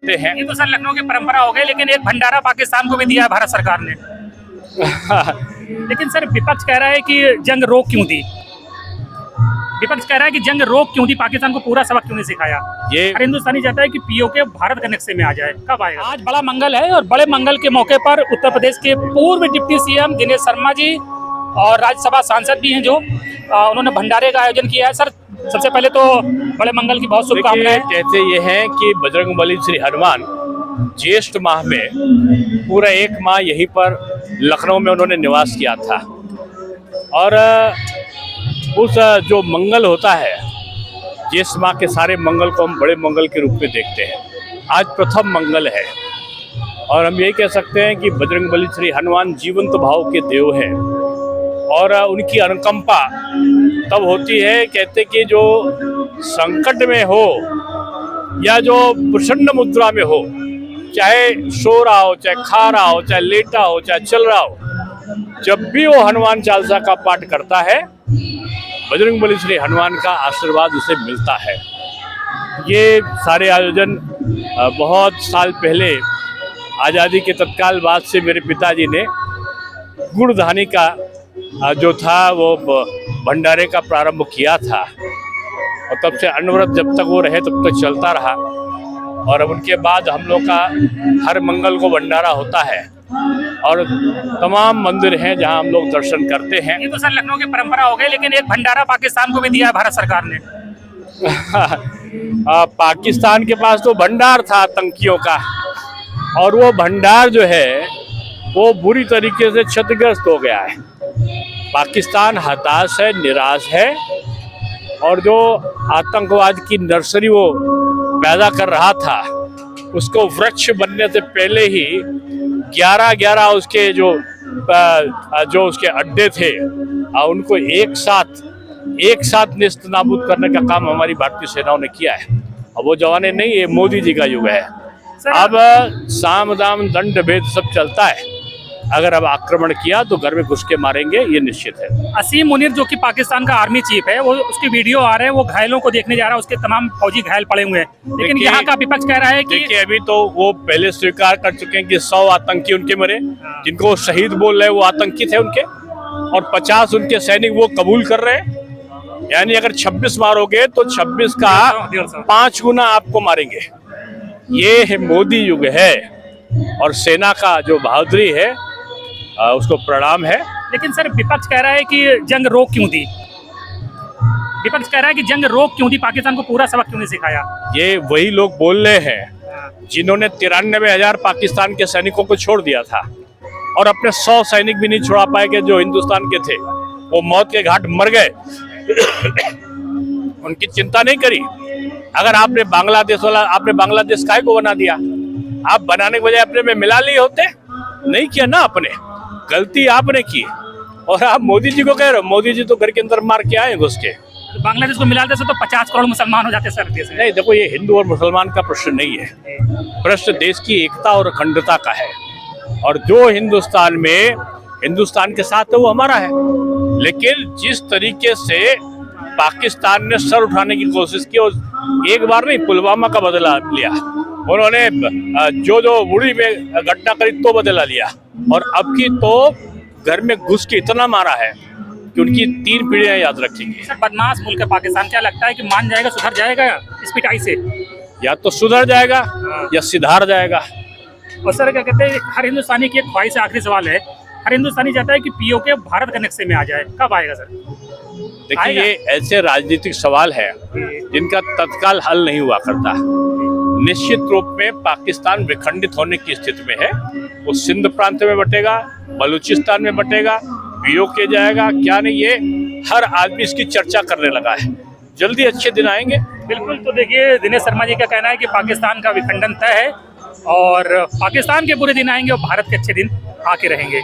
हैं। ये तो सर लखनऊ की परंपरा हो गई, लेकिन एक भंडारा पाकिस्तान को भी दिया है भारत सरकार ने। लेकिन सर विपक्ष कह रहा है कि जंग रोक क्यों दी, विपक्ष कह रहा है कि जंग रोक क्यों दी, पाकिस्तान को पूरा सबक क्यों नहीं सिखाया। ये हर हिंदुस्तानी चाहता है कि पीओके भारत के नक्शे में आ जाए, कब आएगा। आज बड़ा मंगल है और बड़े मंगल के मौके पर उत्तर प्रदेश के पूर्व डिप्टी सीएम दिनेश शर्मा जी और राज्यसभा सांसद भी हैं जो उन्होंने भंडारे का आयोजन किया है। सर सबसे पहले तो बड़े मंगल की बहुत शुभकामनाएं। कहते ये हैं कि बजरंगबली श्री हनुमान ज्येष्ठ माह में पूरा एक माह यहीं पर लखनऊ में उन्होंने निवास किया था और उस जो मंगल होता है, ज्येष्ठ माह के सारे मंगल को हम बड़े मंगल के रूप में देखते हैं। आज प्रथम मंगल है और हम यही कह सकते हैं कि बजरंगबली श्री हनुमान जीवंत भाव के देव हैं और उनकी अनुकंपा तब होती है, कहते कि जो संकट में हो या जो प्रचंड मुद्रा में हो, चाहे सो रहा हो, चाहे खा रहा हो, चाहे लेटा हो, चाहे चल रहा हो, जब भी वो हनुमान चालीसा का पाठ करता है, बजरंगबली श्री हनुमान का आशीर्वाद उसे मिलता है। ये सारे आयोजन बहुत साल पहले आज़ादी के तत्काल बाद से मेरे पिताजी ने गुड़धानी का जो था वो भंडारे का प्रारंभ किया था और तब से अनवरत जब तक वो रहे तब तक चलता रहा और अब उनके बाद हम लोग का हर मंगल को भंडारा होता है और तमाम मंदिर हैं जहां हम लोग दर्शन करते हैं। ये तो सर लखनऊ की परंपरा हो गई, लेकिन एक भंडारा पाकिस्तान को भी दिया है भारत सरकार ने। पाकिस्तान के पास तो भंडार था आतंकियों का और वो भंडार जो है वो बुरी तरीके से क्षतिग्रस्त हो गया है। पाकिस्तान हताश है, निराश है और जो आतंकवाद की नर्सरी वो पैदा कर रहा था उसको वृक्ष बनने से पहले ही 11 उसके जो उसके अड्डे थे उनको एक साथ नेस्त नाबूद करने का काम हमारी भारतीय सेनाओं ने किया है। अब वो जमाने नहीं, ये मोदी जी का युग है। अब साम दाम दंड भेद सब चलता है। अगर अब आक्रमण किया तो घर में घुस के मारेंगे, ये निश्चित है। असीम मुनीर जो कि पाकिस्तान का आर्मी चीफ है, वो उसके वीडियो आ रहे हैं, वो घायलों को देखने जा रहा है, उसके तमाम फौजी घायल पड़े हुए हैं। लेकिन यहाँ का विपक्ष कह रहा है कि देखिए अभी तो वो पहले स्वीकार कर चुके हैं कि 100 आतंकी उनके मरे, जिनको शहीद बोल रहे हैं वो आतंकी थे उनके, और 50 उनके सैनिक वो कबूल कर रहे हैं। यानी अगर 26 मारोगे तो 26 का 5 गुना आपको मारेंगे। ये है मोदी युग है और सेना का जो बहादुरी है उसको प्रणाम है। लेकिन सर विपक्ष कह रहा है कि जंग रोक क्यों दी, विपक्ष कह रहा है कि जंग रोक क्यों दी, पाकिस्तान को पूरा सबक क्यों नहीं सिखाया। ये वही लोग बोल रहे हैं जिन्होंने 93,000 पाकिस्तान के सैनिकों को छोड़ दिया था और अपने 100 सैनिक भी नहीं छोड़ा पाए कि जो हिंदुस्तान के थे, वो मौत के घाट मर गए। उनकी चिंता नहीं करी। अगर आपने बांग्लादेश काहे को बना दिया? आप बनाने के बजाय अपने में मिला लिए होते, नहीं किया ना, अपने गलती आपने की और आप मोदी जी को कह रहे हो। मोदी जी तो घर के अंदर मार के आए घुस के। बांग्लादेश को मिला देते तो 50 करोड़ मुसलमान हो जाते सर देश में। नहीं, देखो ये हिंदू और मुसलमान का प्रश्न नहीं है, प्रश्न देश की एकता और अखंडता का है और जो हिंदुस्तान के साथ है वो हमारा है। लेकिन जिस तरीके से पाकिस्तान ने सर उठाने की कोशिश की और एक बार नहीं, पुलवामा का बदला लिया उन्होंने, जो उड़ी में घटना करी तो बदला लिया और अब की तो घर में घुस के इतना मारा है कि उनकी 3 पीढ़ियां याद रखेंगे। सर बदमाश मुल्क है पाकिस्तान, क्या लगता है कि मान जाएगा, सुधर जाएगा इस पिटाई से? या तो सुधर जाएगा या सिधार जाएगा। और सर क्या कहते हैं, हर हिंदुस्तानी की एक ख्वाहिश, आखिरी सवाल है, हर हिंदुस्तानी चाहता है कि पीओके भारत के नक्शे में आ जाए, कब आएगा सर? देखिए ये ऐसे राजनीतिक सवाल है जिनका तत्काल हल नहीं हुआ करता। निश्चित रूप में पाकिस्तान विखंडित होने की स्थिति में है। वो सिंध प्रांत में बटेगा, बलूचिस्तान में बटेगा, पीओके जाएगा, क्या नहीं, ये हर आदमी इसकी चर्चा करने लगा है। जल्दी अच्छे दिन आएंगे। बिल्कुल। तो देखिए दिनेश शर्मा जी का कहना है कि पाकिस्तान का विखंडन तय है और पाकिस्तान के बुरे दिन आएंगे और भारत के अच्छे दिन आके रहेंगे।